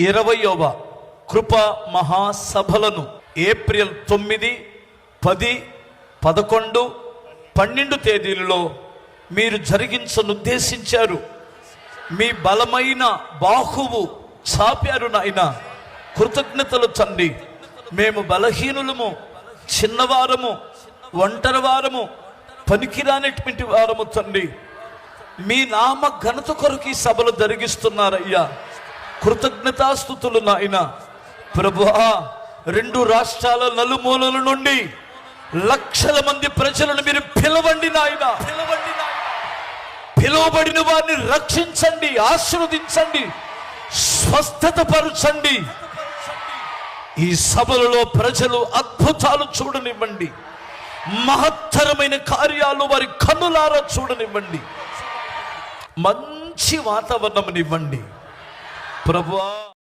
20వ కృపా మహాసభలను ఏప్రిల్ 9, 10, 11, 12 తేదీలలో మీరు జరిగించనుద్దేశించారు. మీ బలమైన బాహువు చాపారు నాయన. కృతజ్ఞతలు తండ్రి. మేము బలహీనులము, చిన్నవారము, ఒంటరి వారము, పనికిరానటువంటి వారము తండ్రి. మీ నామ ఘనత కొరకు ఈ సభలు జరిగిస్తున్నారయ్యా. కృతజ్ఞతాస్తుతులు నాయన. ప్రభువా, 2 రాష్ట్రాల నలుమూలల నుండి లక్షల మంది ప్రజలను మీరు పిలవండి నాయన. పిలువబడిన వారిని రక్షించండి, ఆశీర్వదించండి, స్వస్థత పరచండి. ఈ సభలలో ప్రజలు అద్భుతాలు చూడనివ్వండి, మహత్తరమైన కార్యాలు వారి కన్నులారా చూడనివ్వండి, మంచి వాతావరణం ఇవ్వండి ప్రభువా.